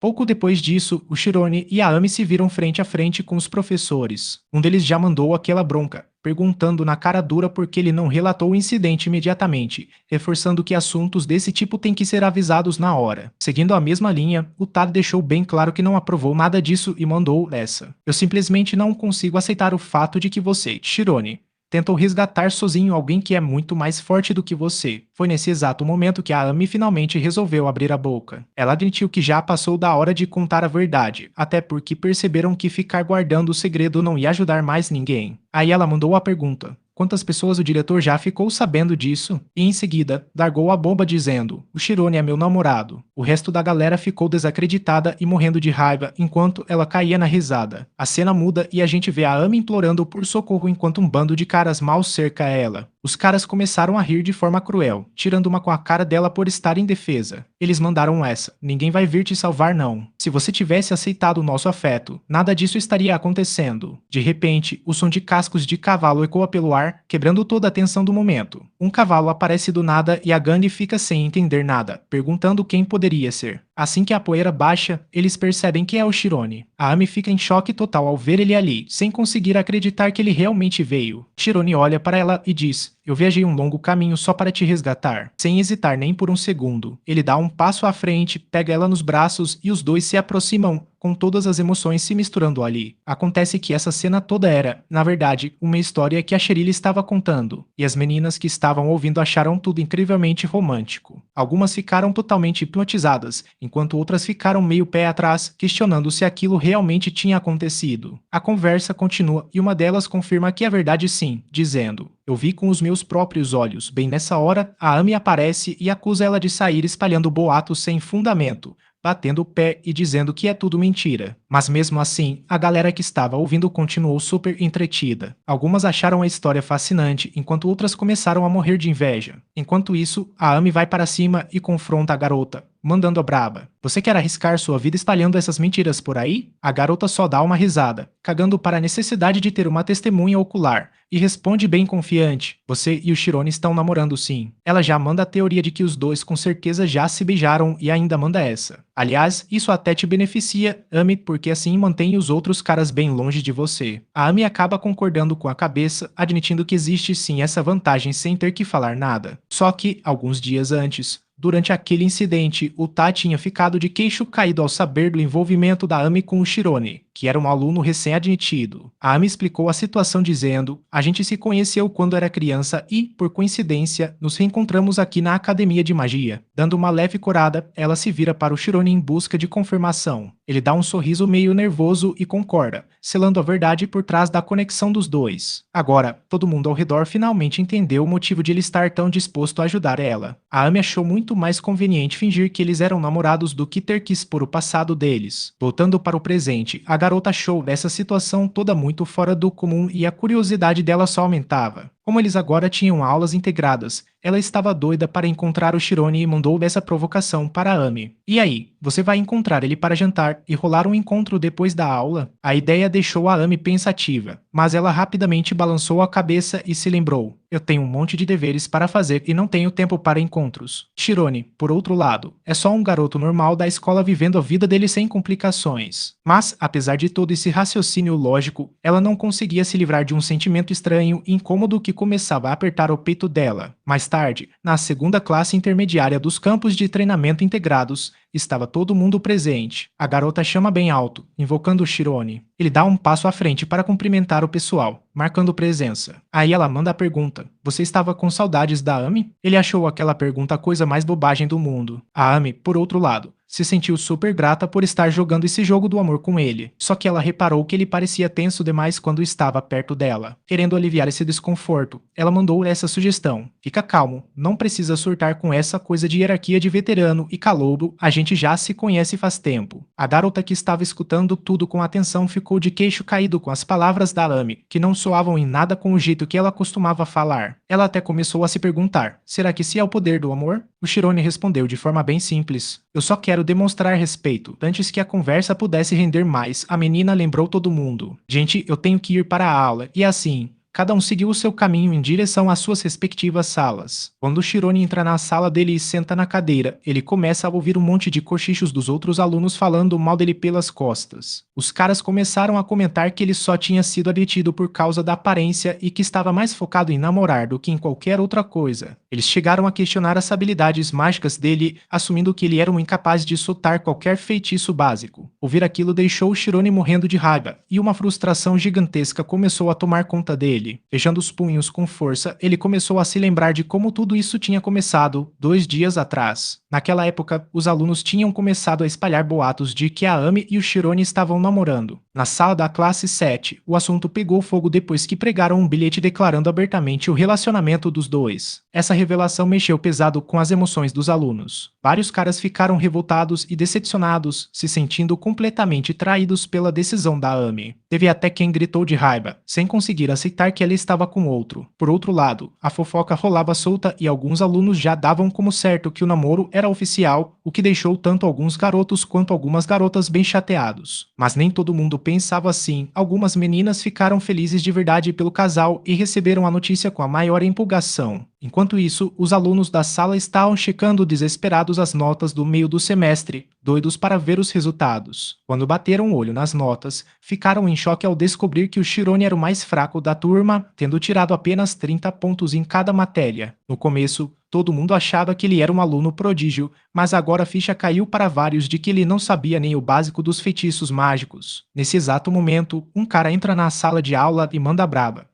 Pouco depois disso, o Shirone e a Ami se viram frente a frente com os professores. Um deles já mandou aquela bronca, perguntando na cara dura por que ele não relatou o incidente imediatamente, reforçando que assuntos desse tipo têm que ser avisados na hora. Seguindo a mesma linha, o Tad deixou bem claro que não aprovou nada disso e mandou essa. Eu simplesmente não consigo aceitar o fato de que você, Shirone, tentou resgatar sozinho alguém que é muito mais forte do que você. Foi nesse exato momento que a Ami finalmente resolveu abrir a boca. Ela admitiu que já passou da hora de contar a verdade, até porque perceberam que ficar guardando o segredo não ia ajudar mais ninguém. Aí ela mandou a pergunta: quantas pessoas o diretor já ficou sabendo disso? E em seguida, largou a bomba dizendo: o Shirone é meu namorado. O resto da galera ficou desacreditada e morrendo de raiva enquanto ela caía na risada. A cena muda e a gente vê a Amy implorando por socorro enquanto um bando de caras mal cerca ela. Os caras começaram a rir de forma cruel, tirando uma com a cara dela por estar indefesa. Eles mandaram essa: ninguém vai vir te salvar não. Se você tivesse aceitado o nosso afeto, nada disso estaria acontecendo. De repente, o som de cascos de cavalo ecoa pelo ar, quebrando toda a tensão do momento. Um cavalo aparece do nada e a Gandhi fica sem entender nada, perguntando quem poderia ser. Assim que a poeira baixa, eles percebem que é o Shirone. A Amy fica em choque total ao ver ele ali, sem conseguir acreditar que ele realmente veio. Shirone olha para ela e diz: eu viajei um longo caminho só para te resgatar. Sem hesitar nem por um segundo, ele dá um passo à frente, pega ela nos braços e os dois se aproximam, com todas as emoções se misturando ali. Acontece que essa cena toda era, na verdade, uma história que a Cheryl estava contando, e as meninas que estavam ouvindo acharam tudo incrivelmente romântico. Algumas ficaram totalmente hipnotizadas, enquanto outras ficaram meio pé atrás, questionando se aquilo realmente tinha acontecido. A conversa continua e uma delas confirma que é verdade sim, dizendo: eu vi com os meus próprios olhos. Bem nessa hora, a Amy aparece e acusa ela de sair espalhando boatos sem fundamento, batendo o pé e dizendo que é tudo mentira. Mas mesmo assim, a galera que estava ouvindo continuou super entretida. Algumas acharam a história fascinante, enquanto outras começaram a morrer de inveja. Enquanto isso, a Amy vai para cima e confronta a garota, mandando a braba: você quer arriscar sua vida espalhando essas mentiras por aí? A garota só dá uma risada, cagando para a necessidade de ter uma testemunha ocular, e responde bem confiante: você e o Shirone estão namorando sim. Ela já manda a teoria de que os dois com certeza já se beijaram e ainda manda essa: aliás, isso até te beneficia, Amy, porque assim mantém os outros caras bem longe de você. A Amy acaba concordando com a cabeça, admitindo que existe sim essa vantagem sem ter que falar nada. Só que, alguns dias antes, durante aquele incidente, o Ta tinha ficado de queixo caído ao saber do envolvimento da Amy com o Shirone, que era um aluno recém-admitido. A Amy explicou a situação dizendo: a gente se conheceu quando era criança e, por coincidência, nos reencontramos aqui na Academia de Magia. Dando uma leve corada, ela se vira para o Shirone em busca de confirmação. Ele dá um sorriso meio nervoso e concorda, selando a verdade por trás da conexão dos dois. Agora, todo mundo ao redor finalmente entendeu o motivo de ele estar tão disposto a ajudar ela. A Amy achou muito mais conveniente fingir que eles eram namorados do que ter que expor o passado deles. Voltando para o presente, a garota achou essa situação toda muito fora do comum e a curiosidade dela só aumentava. Como eles agora tinham aulas integradas, ela estava doida para encontrar o Shirone e mandou essa provocação para a Amy: e aí, você vai encontrar ele para jantar e rolar um encontro depois da aula? A ideia deixou a Amy pensativa, mas ela rapidamente balançou a cabeça e se lembrou: eu tenho um monte de deveres para fazer e não tenho tempo para encontros. Shirone, por outro lado, é só um garoto normal da escola vivendo a vida dele sem complicações. Mas, apesar de todo esse raciocínio lógico, ela não conseguia se livrar de um sentimento estranho e incômodo que começava a apertar o peito dela. Mais tarde, na segunda classe intermediária dos campos de treinamento integrados, estava todo mundo presente. A garota chama bem alto, invocando o Shirone. Ele dá um passo à frente para cumprimentar o pessoal, marcando presença. Aí ela manda a pergunta: você estava com saudades da Amy? Ele achou aquela pergunta a coisa mais bobagem do mundo. A Amy, por outro lado, se sentiu super grata por estar jogando esse jogo do amor com ele. Só que ela reparou que ele parecia tenso demais quando estava perto dela. Querendo aliviar esse desconforto, ela mandou essa sugestão: fica calmo, não precisa surtar com essa coisa de hierarquia de veterano e calouro, a gente já se conhece faz tempo. A garota que estava escutando tudo com atenção ficou de queixo caído com as palavras da Amy, que não soavam em nada com o jeito que ela costumava falar. Ela até começou a se perguntar: será que esse é o poder do amor? O Shirone respondeu de forma bem simples: eu só quero demonstrar respeito. Antes que a conversa pudesse render mais, a menina lembrou todo mundo: gente, eu tenho que ir para a aula. E assim, cada um seguiu o seu caminho em direção às suas respectivas salas. Quando Shirone entra na sala dele e senta na cadeira, ele começa a ouvir um monte de cochichos dos outros alunos falando mal dele pelas costas. Os caras começaram a comentar que ele só tinha sido admitido por causa da aparência e que estava mais focado em namorar do que em qualquer outra coisa. Eles chegaram a questionar as habilidades mágicas dele, assumindo que ele era um incapaz de soltar qualquer feitiço básico. Ouvir aquilo deixou Shirone morrendo de raiva, e uma frustração gigantesca começou a tomar conta dele. Fechando os punhos com força, ele começou a se lembrar de como tudo isso tinha começado 2 dias atrás. Naquela época, os alunos tinham começado a espalhar boatos de que a Amy e o Shirone estavam namorando. Na sala da classe 7, o assunto pegou fogo depois que pregaram um bilhete declarando abertamente o relacionamento dos dois. Essa revelação mexeu pesado com as emoções dos alunos. Vários caras ficaram revoltados e decepcionados, se sentindo completamente traídos pela decisão da Amy. Teve até quem gritou de raiva, sem conseguir aceitar que ela estava com outro. Por outro lado, a fofoca rolava solta e alguns alunos já davam como certo que o namoro era oficial, o que deixou tanto alguns garotos quanto algumas garotas bem chateados. Mas nem todo mundo pensava assim. Algumas meninas ficaram felizes de verdade pelo casal e receberam a notícia com a maior empolgação. Enquanto isso, os alunos da sala estavam checando desesperados as notas do meio do semestre, doidos para ver os resultados. Quando bateram o olho nas notas, ficaram em choque ao descobrir que o Shirone era o mais fraco da turma, tendo tirado apenas 30 pontos em cada matéria. No começo, todo mundo achava que ele era um aluno prodígio, mas agora a ficha caiu para vários de que ele não sabia nem o básico dos feitiços mágicos. Nesse exato momento, um cara entra na sala de aula e manda braba.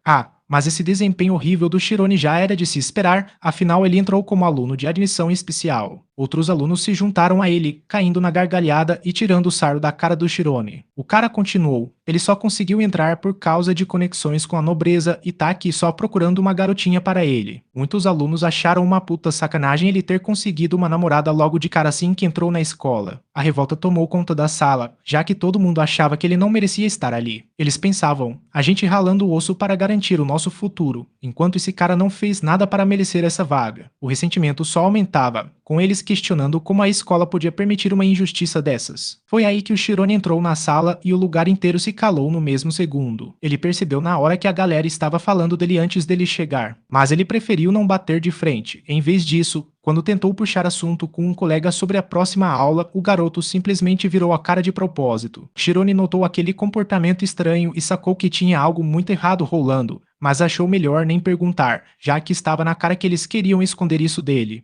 Mas esse desempenho horrível do Shirone já era de se esperar, afinal ele entrou como aluno de admissão especial. Outros alunos se juntaram a ele, caindo na gargalhada e tirando o sarro da cara do Shirone. O cara continuou. Ele só conseguiu entrar por causa de conexões com a nobreza e tá aqui só procurando uma garotinha para ele. Muitos alunos acharam uma puta sacanagem ele ter conseguido uma namorada logo de cara assim que entrou na escola. A revolta tomou conta da sala, já que todo mundo achava que ele não merecia estar ali. Eles pensavam, a gente ralando o osso para garantir o nosso futuro, enquanto esse cara não fez nada para merecer essa vaga. O ressentimento só aumentava, com eles questionando como a escola podia permitir uma injustiça dessas. Foi aí que o Shirone entrou na sala e o lugar inteiro se calou no mesmo segundo. Ele percebeu na hora que a galera estava falando dele antes dele chegar, mas ele preferiu não bater de frente. Em vez disso, quando tentou puxar assunto com um colega sobre a próxima aula, o garoto simplesmente virou a cara de propósito. Shirone notou aquele comportamento estranho e sacou que tinha algo muito errado rolando, mas achou melhor nem perguntar, já que estava na cara que eles queriam esconder isso dele.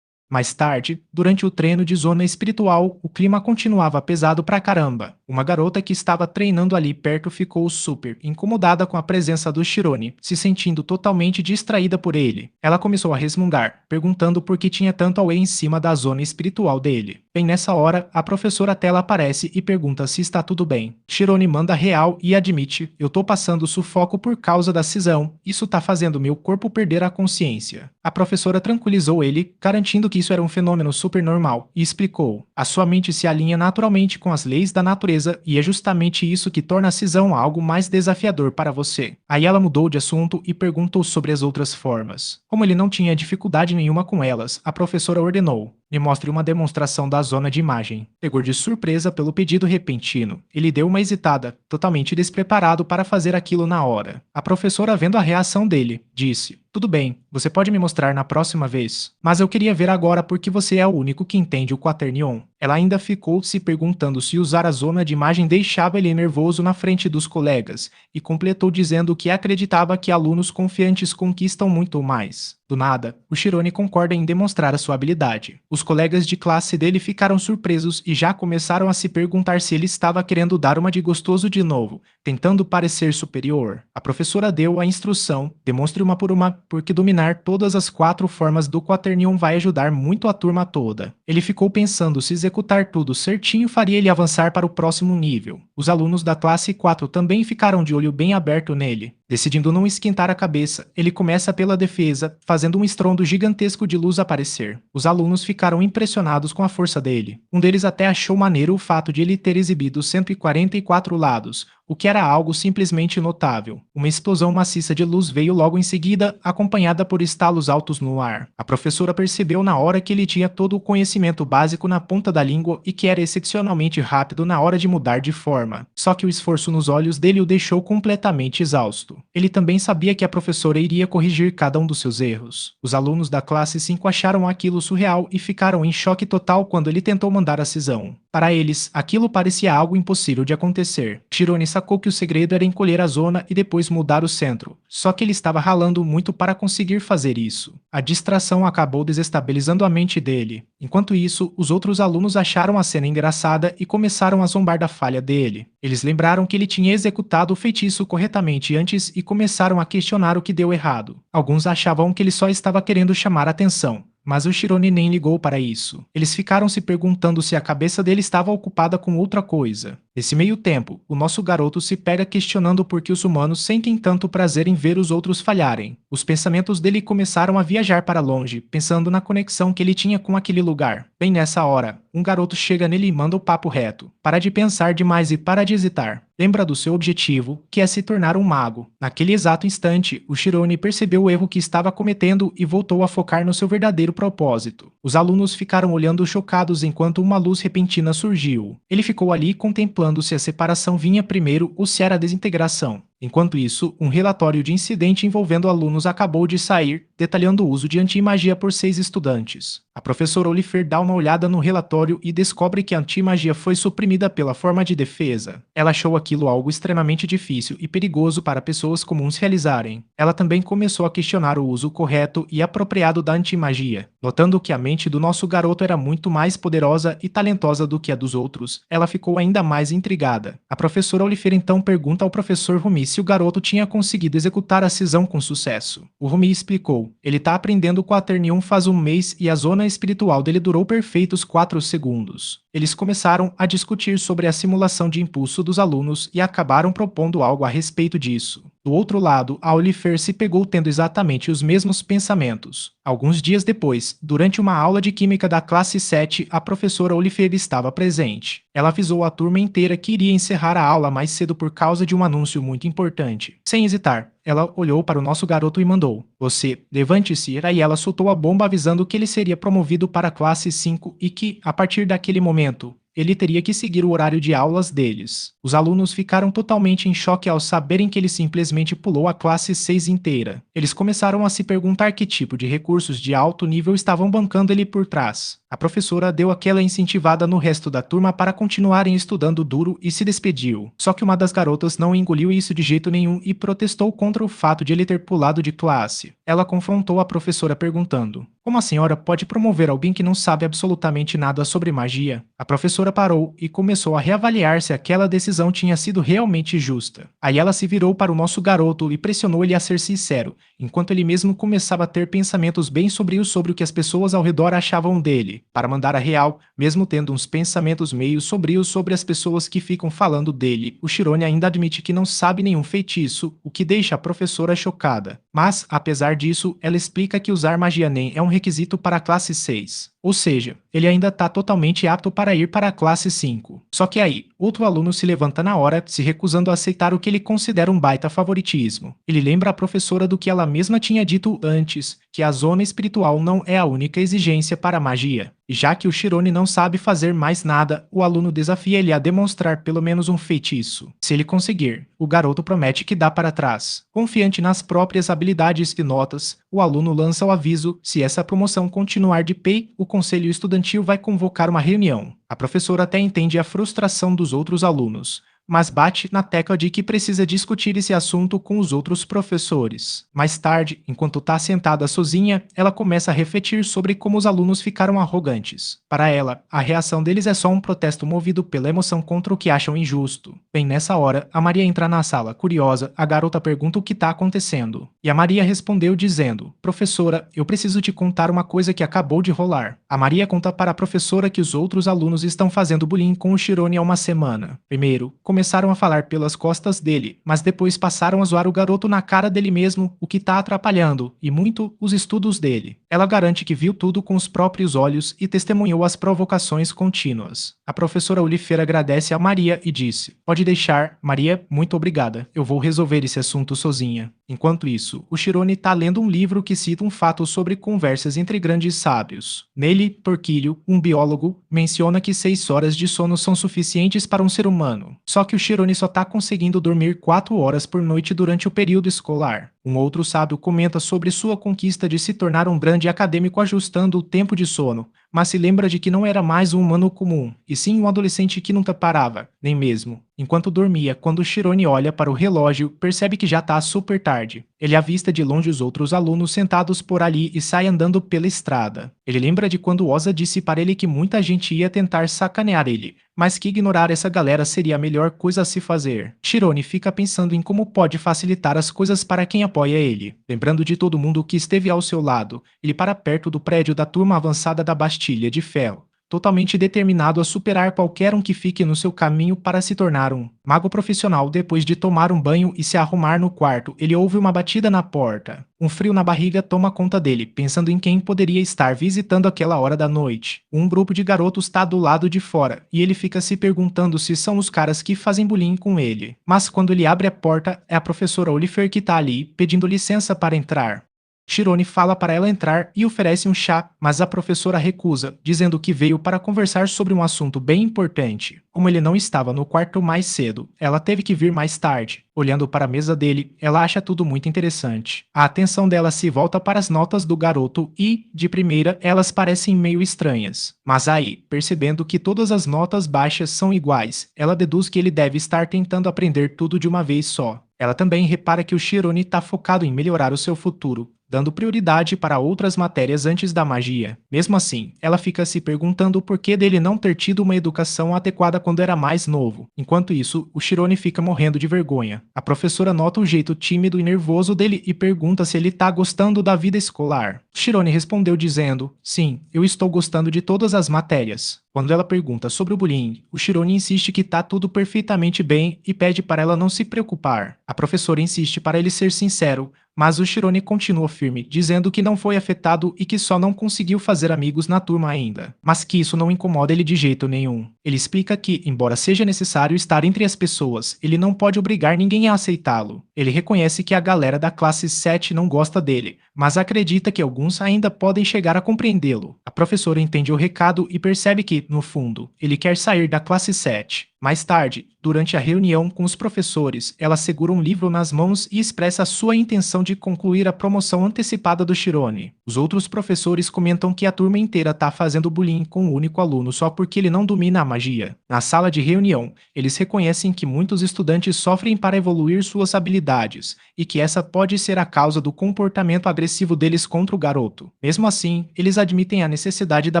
Mais tarde, durante o treino de zona espiritual, o clima continuava pesado pra caramba. Uma garota que estava treinando ali perto ficou super incomodada com a presença do Shirone, se sentindo totalmente distraída por ele. Ela começou a resmungar, perguntando por que tinha tanto Aue em cima da zona espiritual dele. Bem nessa hora, a professora Tela aparece e pergunta se está tudo bem. Shirone manda real e admite, eu tô passando sufoco por causa da cisão, isso tá fazendo meu corpo perder a consciência. A professora tranquilizou ele, garantindo que isso era um fenômeno super normal, e explicou, a sua mente se alinha naturalmente com as leis da natureza e é justamente isso que torna a cisão algo mais desafiador para você. Aí ela mudou de assunto e perguntou sobre as outras formas. Como ele não tinha dificuldade nenhuma com elas, a professora ordenou, me mostre uma demonstração da zona de imagem. Pegou de surpresa pelo pedido repentino. Ele deu uma hesitada, totalmente despreparado para fazer aquilo na hora. A professora, vendo a reação dele, disse, tudo bem, você pode me mostrar na próxima vez, mas eu queria ver agora porque você é o único que entende o Quaternion. Ela ainda ficou se perguntando se usar a zona de imagem deixava ele nervoso na frente dos colegas, e completou dizendo que acreditava que alunos confiantes conquistam muito mais. Do nada, o Shirone concorda em demonstrar a sua habilidade. Os colegas de classe dele ficaram surpresos e já começaram a se perguntar se ele estava querendo dar uma de gostoso de novo, tentando parecer superior. A professora deu a instrução, demonstre uma por uma, porque dominar todas as 4 formas do Quaternion vai ajudar muito a turma toda. Ele ficou pensando se executar tudo certinho faria ele avançar para o próximo nível. Os alunos da classe 4 também ficaram de olho bem aberto nele. Decidindo não esquentar a cabeça, ele começa pela defesa, fazendo um estrondo gigantesco de luz aparecer. Os alunos ficaram impressionados com a força dele. Um deles até achou maneiro o fato de ele ter exibido 144 lados, o que era algo simplesmente notável. Uma explosão maciça de luz veio logo em seguida, acompanhada por estalos altos no ar. A professora percebeu na hora que ele tinha todo o conhecimento básico na ponta da língua e que era excepcionalmente rápido na hora de mudar de forma. Só que o esforço nos olhos dele o deixou completamente exausto. Ele também sabia que a professora iria corrigir cada um dos seus erros. Os alunos da classe 5 acharam aquilo surreal e ficaram em choque total quando ele tentou mandar a cisão. Para eles, aquilo parecia algo impossível de acontecer. Shirone sacou que o segredo era encolher a zona e depois mudar o centro. Só que ele estava ralando muito para conseguir fazer isso. A distração acabou desestabilizando a mente dele. Enquanto isso, os outros alunos acharam a cena engraçada e começaram a zombar da falha dele. Eles lembraram que ele tinha executado o feitiço corretamente antes e começaram a questionar o que deu errado. Alguns achavam que ele só estava querendo chamar atenção, mas o Shirone nem ligou para isso. Eles ficaram se perguntando se a cabeça dele estava ocupada com outra coisa. Nesse meio tempo, o nosso garoto se pega questionando por que os humanos sentem tanto prazer em ver os outros falharem. Os pensamentos dele começaram a viajar para longe, pensando na conexão que ele tinha com aquele lugar. Bem nessa hora, um garoto chega nele e manda o papo reto. Para de pensar demais e para de hesitar. Lembra do seu objetivo, que é se tornar um mago. Naquele exato instante, o Shirone percebeu o erro que estava cometendo e voltou a focar no seu verdadeiro propósito. Os alunos ficaram olhando chocados enquanto uma luz repentina surgiu. Ele ficou ali contemplando se a separação vinha primeiro ou se era a desintegração. Enquanto isso, um relatório de incidente envolvendo alunos acabou de sair, detalhando o uso de antimagia por 6 estudantes. A professora Oliver dá uma olhada no relatório e descobre que a antimagia foi suprimida pela forma de defesa. Ela achou aquilo algo extremamente difícil e perigoso para pessoas comuns realizarem. Ela também começou a questionar o uso correto e apropriado da antimagia. Notando que a mente do nosso garoto era muito mais poderosa e talentosa do que a dos outros, ela ficou ainda mais intrigada. A professora Oliver então pergunta ao professor Rumi se o garoto tinha conseguido executar a cisão com sucesso. O Rumi explicou: ele tá aprendendo Quaternium faz um mês e a zona espiritual dele durou perfeitos 4 segundos. Eles começaram a discutir sobre a simulação de impulso dos alunos e acabaram propondo algo a respeito disso. Do outro lado, a Oliver se pegou tendo exatamente os mesmos pensamentos. Alguns dias depois, durante uma aula de química da classe 7, a professora Oliver estava presente. Ela avisou a turma inteira que iria encerrar a aula mais cedo por causa de um anúncio muito importante. Sem hesitar, ela olhou para o nosso garoto e mandou: "Você, levante-se", e ela soltou a bomba avisando que ele seria promovido para a classe 5 e que, a partir daquele momento, ele teria que seguir o horário de aulas deles. Os alunos ficaram totalmente em choque ao saberem que ele simplesmente pulou a classe 6 inteira. Eles começaram a se perguntar que tipo de recursos de alto nível estavam bancando ele por trás. A professora deu aquela incentivada no resto da turma para continuarem estudando duro e se despediu. Só que uma das garotas não engoliu isso de jeito nenhum e protestou contra o fato de ele ter pulado de classe. Ela confrontou a professora perguntando: "Como a senhora pode promover alguém que não sabe absolutamente nada sobre magia?" A professora parou e começou a reavaliar se aquela decisão tinha sido realmente justa. Aí ela se virou para o nosso garoto e pressionou ele a ser sincero, enquanto ele mesmo começava a ter pensamentos bem sombrios sobre o que as pessoas ao redor achavam dele. Para mandar a real, mesmo tendo uns pensamentos meio sombrios sobre as pessoas que ficam falando dele, o Shirone ainda admite que não sabe nenhum feitiço, o que deixa a professora chocada. Mas, apesar disso, ela explica que usar magia NEM é um requisito para a classe 6. Ou seja, ele ainda está totalmente apto para ir para a classe 5. Só que aí, outro aluno se levanta na hora, se recusando a aceitar o que ele considera um baita favoritismo. Ele lembra a professora do que ela mesma tinha dito antes, que a zona espiritual não é a única exigência para a magia. E já que o Shirone não sabe fazer mais nada, o aluno desafia ele a demonstrar pelo menos um feitiço. Se ele conseguir, o garoto promete que dá para trás. Confiante nas próprias habilidades e notas, o aluno lança o aviso: se essa promoção continuar de pé, o conselho estudantil vai convocar uma reunião. A professora até entende a frustração dos outros alunos, mas bate na tecla de que precisa discutir esse assunto com os outros professores. Mais tarde, enquanto está sentada sozinha, ela começa a refletir sobre como os alunos ficaram arrogantes. Para ela, a reação deles é só um protesto movido pela emoção contra o que acham injusto. Bem nessa hora, a Maria entra na sala. Curiosa, a garota pergunta o que está acontecendo. E a Maria respondeu dizendo: "Professora, eu preciso te contar uma coisa que acabou de rolar." A Maria conta para a professora que os outros alunos estão fazendo bullying com o Shirone há uma semana. Primeiro, começaram a falar pelas costas dele, mas depois passaram a zoar o garoto na cara dele mesmo, o que tá atrapalhando, e muito, os estudos dele. Ela garante que viu tudo com os próprios olhos e testemunhou as provocações contínuas. A professora Oliveira agradece a Maria e disse: "Pode deixar, Maria, muito obrigada. Eu vou resolver esse assunto sozinha." Enquanto isso, o Chirone está lendo um livro que cita um fato sobre conversas entre grandes sábios. Nele, Torquílio, um biólogo, menciona que 6 horas de sono são suficientes para um ser humano. Só que o Chirone só está conseguindo dormir 4 horas por noite durante o período escolar. Um outro sábio comenta sobre sua conquista de se tornar um grande acadêmico ajustando o tempo de sono, mas se lembra de que não era mais um humano comum, e sim um adolescente que nunca parava, nem mesmo. Enquanto dormia, quando Chirone olha para o relógio, percebe que já está super tarde. Ele avista de longe os outros alunos sentados por ali e sai andando pela estrada. Ele lembra de quando Oza disse para ele que muita gente ia tentar sacanear ele, mas que ignorar essa galera seria a melhor coisa a se fazer. Chirone fica pensando em como pode facilitar as coisas para quem apoia ele. Lembrando de todo mundo que esteve ao seu lado, ele para perto do prédio da turma avançada da Bastilha de Ferro, totalmente determinado a superar qualquer um que fique no seu caminho para se tornar um mago profissional. Depois de tomar um banho e se arrumar no quarto, ele ouve uma batida na porta. Um frio na barriga toma conta dele, pensando em quem poderia estar visitando aquela hora da noite. Um grupo de garotos está do lado de fora, e ele fica se perguntando se são os caras que fazem bullying com ele. Mas quando ele abre a porta, é a professora Oliver que está ali, pedindo licença para entrar. Chirone fala para ela entrar e oferece um chá, mas a professora recusa, dizendo que veio para conversar sobre um assunto bem importante. Como ele não estava no quarto mais cedo, ela teve que vir mais tarde. Olhando para a mesa dele, ela acha tudo muito interessante. A atenção dela se volta para as notas do garoto e, de primeira, elas parecem meio estranhas. Mas aí, percebendo que todas as notas baixas são iguais, ela deduz que ele deve estar tentando aprender tudo de uma vez só. Ela também repara que o Chirone está focado em melhorar o seu futuro, dando prioridade para outras matérias antes da magia. Mesmo assim, ela fica se perguntando o porquê dele não ter tido uma educação adequada quando era mais novo. Enquanto isso, o Chirone fica morrendo de vergonha. A professora nota o jeito tímido e nervoso dele e pergunta se ele está gostando da vida escolar. Chirone respondeu dizendo: "Sim, eu estou gostando de todas as matérias." Quando ela pergunta sobre o bullying, o Chirone insiste que tá tudo perfeitamente bem e pede para ela não se preocupar. A professora insiste para ele ser sincero, mas o Chirone continua firme, dizendo que não foi afetado e que só não conseguiu fazer amigos na turma ainda, mas que isso não incomoda ele de jeito nenhum. Ele explica que, embora seja necessário estar entre as pessoas, ele não pode obrigar ninguém a aceitá-lo. Ele reconhece que a galera da classe 7 não gosta dele, mas acredita que alguns ainda podem chegar a compreendê-lo. A professora entende o recado e percebe que, no fundo, ele quer sair da classe 7. Mais tarde, durante a reunião com os professores, ela segura um livro nas mãos e expressa a sua intenção de concluir a promoção antecipada do Chirone. Os outros professores comentam que a turma inteira está fazendo bullying com o único aluno só porque ele não domina a magia. Na sala de reunião, eles reconhecem que muitos estudantes sofrem para evoluir suas habilidades e que essa pode ser a causa do comportamento agressivo deles contra o garoto. Mesmo assim, eles admitem a necessidade da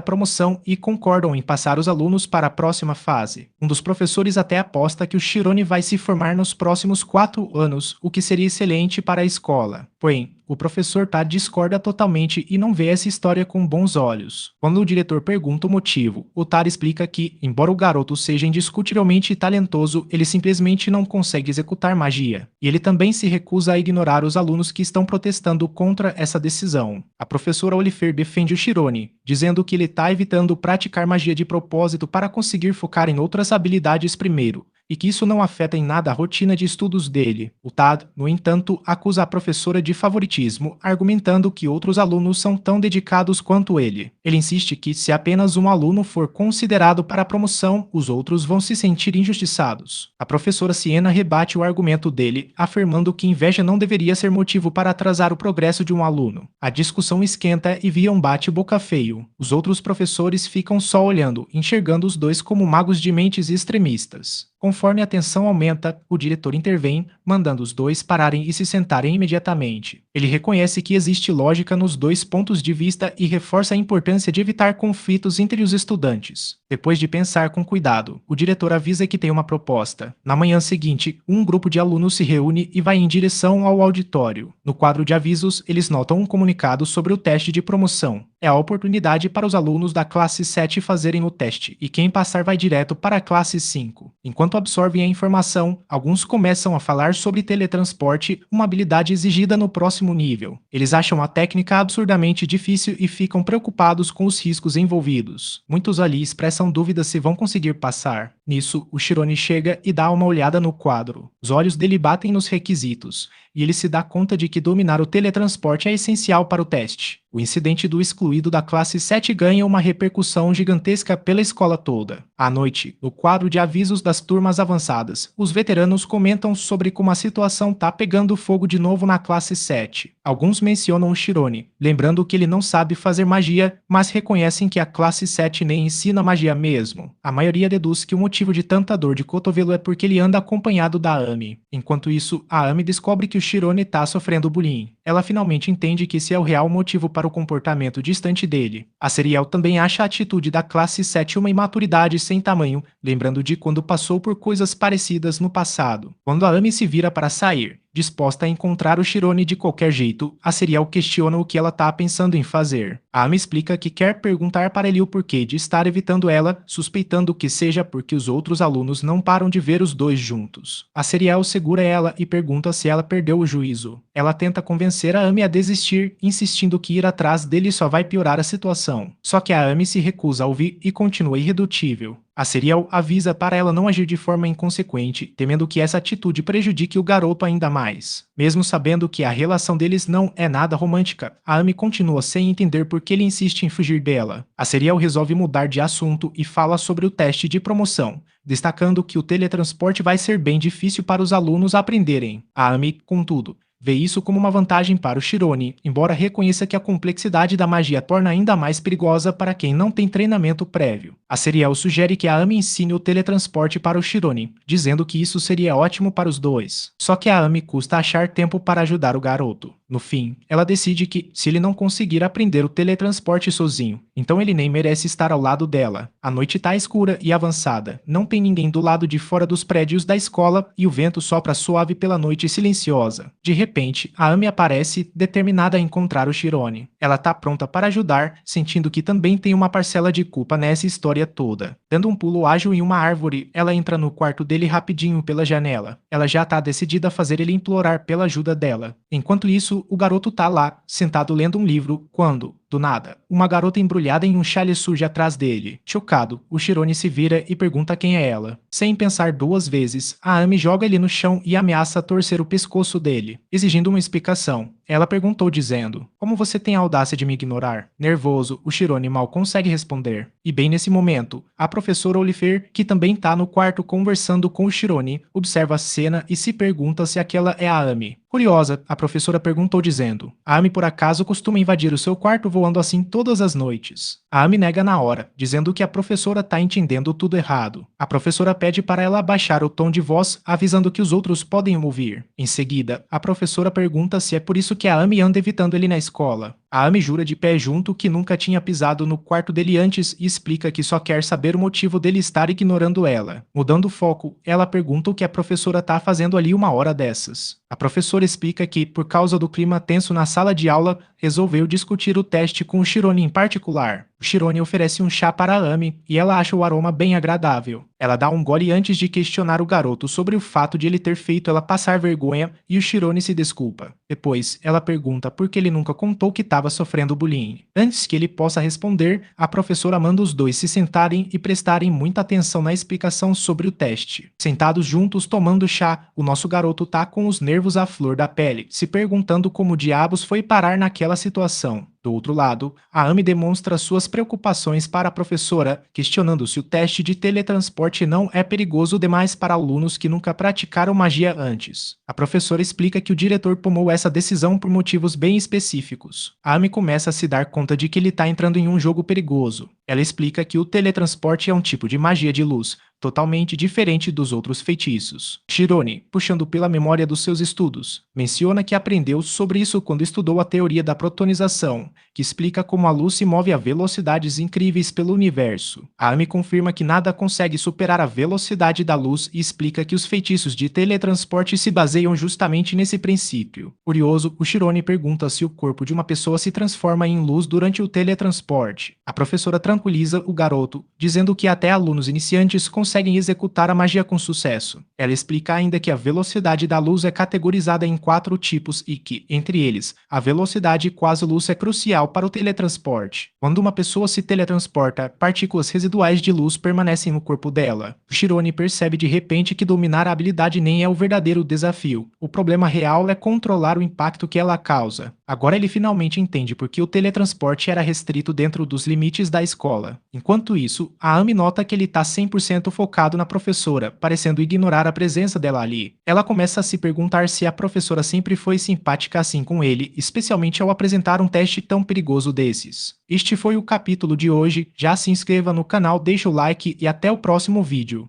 promoção e concordam em passar os alunos para a próxima fase. Um dos professores até aposta que o Chirone vai se formar nos próximos 4 anos, o que seria excelente para a escola. Porém, o professor Tad discorda totalmente e não vê essa história com bons olhos. Quando o diretor pergunta o motivo, o Tad explica que, embora o garoto seja indiscutivelmente talentoso, ele simplesmente não consegue executar magia. E ele também se recusa a ignorar os alunos que estão protestando contra essa decisão. A professora Oliver defende o Chirone, dizendo que ele está evitando praticar magia de propósito para conseguir focar em outras habilidades primeiro, e que isso não afeta em nada a rotina de estudos dele. O Tad, no entanto, acusa a professora de favoritismo, argumentando que outros alunos são tão dedicados quanto ele. Ele insiste que, se apenas um aluno for considerado para a promoção, os outros vão se sentir injustiçados. A professora Siena rebate o argumento dele, afirmando que inveja não deveria ser motivo para atrasar o progresso de um aluno. A discussão esquenta e vira um bate-boca feio. Os outros professores ficam só olhando, enxergando os dois como magos de mentes extremistas. Conforme a tensão aumenta, o diretor intervém, mandando os dois pararem e se sentarem imediatamente. Ele reconhece que existe lógica nos dois pontos de vista e reforça a importância de evitar conflitos entre os estudantes. Depois de pensar com cuidado, o diretor avisa que tem uma proposta. Na manhã seguinte, um grupo de alunos se reúne e vai em direção ao auditório. No quadro de avisos, eles notam um comunicado sobre o teste de promoção. É a oportunidade para os alunos da classe 7 fazerem o teste, e quem passar vai direto para a classe 5. Enquanto absorvem a informação, alguns começam a falar sobre teletransporte, uma habilidade exigida no próximo nível. Eles acham a técnica absurdamente difícil e ficam preocupados com os riscos envolvidos. Muitos ali expressam dúvidas se vão conseguir passar. Nisso, o Shirone chega e dá uma olhada no quadro. Os olhos dele batem nos requisitos, e ele se dá conta de que dominar o teletransporte é essencial para o teste. O incidente do excluído da classe 7 ganha uma repercussão gigantesca pela escola toda. À noite, no quadro de avisos das turmas avançadas, os veteranos comentam sobre como a situação tá pegando fogo de novo na classe 7. Alguns mencionam o Shirone, lembrando que ele não sabe fazer magia, mas reconhecem que a classe 7 nem ensina magia mesmo. A maioria deduz que o motivo de tanta dor de cotovelo é porque ele anda acompanhado da Amy. Enquanto isso, a Amy descobre que o Shirone tá sofrendo bullying. Ela finalmente entende que esse é o real motivo para o comportamento distante dele. A Serial também acha a atitude da classe 7 uma imaturidade sem tamanho, lembrando de quando passou por coisas parecidas no passado. Quando a Amy se vira para sair, disposta a encontrar o Shirone de qualquer jeito, a Serial questiona o que ela tá pensando em fazer. A Amy explica que quer perguntar para ele o porquê de estar evitando ela, suspeitando que seja porque os outros alunos não param de ver os dois juntos. A Serial segura ela e pergunta se ela perdeu o juízo. Ela tenta convencer a Amy a desistir, insistindo que ir atrás dele só vai piorar a situação. Só que a Amy se recusa a ouvir e continua irredutível. A Serial avisa para ela não agir de forma inconsequente, temendo que essa atitude prejudique o garoto ainda mais. Mesmo sabendo que a relação deles não é nada romântica, a Amy continua sem entender por que ele insiste em fugir dela. A Serial resolve mudar de assunto e fala sobre o teste de promoção, destacando que o teletransporte vai ser bem difícil para os alunos aprenderem. A Amy, contudo, vê isso como uma vantagem para o Shirone, embora reconheça que a complexidade da magia torna ainda mais perigosa para quem não tem treinamento prévio. A Serial sugere que a Amy ensine o teletransporte para o Shirone, dizendo que isso seria ótimo para os dois. Só que a Amy custa achar tempo para ajudar o garoto. No fim, ela decide que, se ele não conseguir aprender o teletransporte sozinho, então ele nem merece estar ao lado dela. A noite tá escura e avançada, não tem ninguém do lado de fora dos prédios da escola e o vento sopra suave pela noite silenciosa. De repente, a Amy aparece, determinada a encontrar o Shirone. Ela tá pronta para ajudar, sentindo que também tem uma parcela de culpa nessa história toda. Dando um pulo ágil em uma árvore, ela entra no quarto dele rapidinho pela janela. Ela já tá decidida a fazer ele implorar pela ajuda dela. Enquanto isso, o garoto tá lá, sentado lendo um livro, quando, do nada, uma garota embrulhada em um chale surge atrás dele. Chocado, o Shirone se vira e pergunta quem é ela. Sem pensar duas vezes, a Amy joga ele no chão e ameaça torcer o pescoço dele, exigindo uma explicação. Ela perguntou dizendo: "Como você tem a audácia de me ignorar?" Nervoso, o Shirone mal consegue responder. E bem nesse momento, a professora Oliver, que também tá no quarto conversando com o Shirone, observa a cena e se pergunta se aquela é a Amy. Curiosa, a professora perguntou dizendo: "A Amy por acaso costuma invadir o seu quarto voando assim todas as noites?" A Amy nega na hora, dizendo que a professora tá entendendo tudo errado. A professora pede para ela abaixar o tom de voz, avisando que os outros podem ouvir. Em seguida, a professora pergunta se é por isso que a Amy anda evitando ele na escola. A Amy jura de pé junto que nunca tinha pisado no quarto dele antes e explica que só quer saber o motivo dele estar ignorando ela. Mudando o foco, ela pergunta o que a professora tá fazendo ali uma hora dessas. A professora explica que, por causa do clima tenso na sala de aula, resolveu discutir o teste com o Shirone em particular. O Shirone oferece um chá para a Amy e ela acha o aroma bem agradável. Ela dá um gole antes de questionar o garoto sobre o fato de ele ter feito ela passar vergonha e o Shirone se desculpa. Depois, ela pergunta por que ele nunca contou que estava sofrendo bullying. Antes que ele possa responder, a professora manda os dois se sentarem e prestarem muita atenção na explicação sobre o teste. Sentados juntos tomando chá, o nosso garoto tá com os nervos à flor da pele, se perguntando como diabos foi parar naquela situação. Do outro lado, a Amy demonstra suas preocupações para a professora, questionando se o teste de teletransporte não é perigoso demais para alunos que nunca praticaram magia antes. A professora explica que o diretor tomou essa decisão por motivos bem específicos. A Amy começa a se dar conta de que ele está entrando em um jogo perigoso. Ela explica que o teletransporte é um tipo de magia de luz, totalmente diferente dos outros feitiços. Shirone, puxando pela memória dos seus estudos, menciona que aprendeu sobre isso quando estudou a teoria da protonização, que explica como a luz se move a velocidades incríveis pelo universo. A Amy confirma que nada consegue superar a velocidade da luz e explica que os feitiços de teletransporte se baseiam justamente nesse princípio. Curioso, o Shirone pergunta se o corpo de uma pessoa se transforma em luz durante o teletransporte. A professora tranquiliza o garoto, dizendo que até alunos iniciantes conseguem conseguem executar a magia com sucesso. Ela explica ainda que a velocidade da luz é categorizada em 4 tipos e que, entre eles, a velocidade quasi-luz é crucial para o teletransporte. Quando uma pessoa se teletransporta, partículas residuais de luz permanecem no corpo dela. O Shirone percebe de repente que dominar a habilidade nem é o verdadeiro desafio. O problema real é controlar o impacto que ela causa. Agora ele finalmente entende por que o teletransporte era restrito dentro dos limites da escola. Enquanto isso, a Ami nota que ele está 100% focado na professora, parecendo ignorar a presença dela ali. Ela começa a se perguntar se a professora sempre foi simpática assim com ele, especialmente ao apresentar um teste tão perigoso desses. Este foi o capítulo de hoje, já se inscreva no canal, deixa o like e até o próximo vídeo.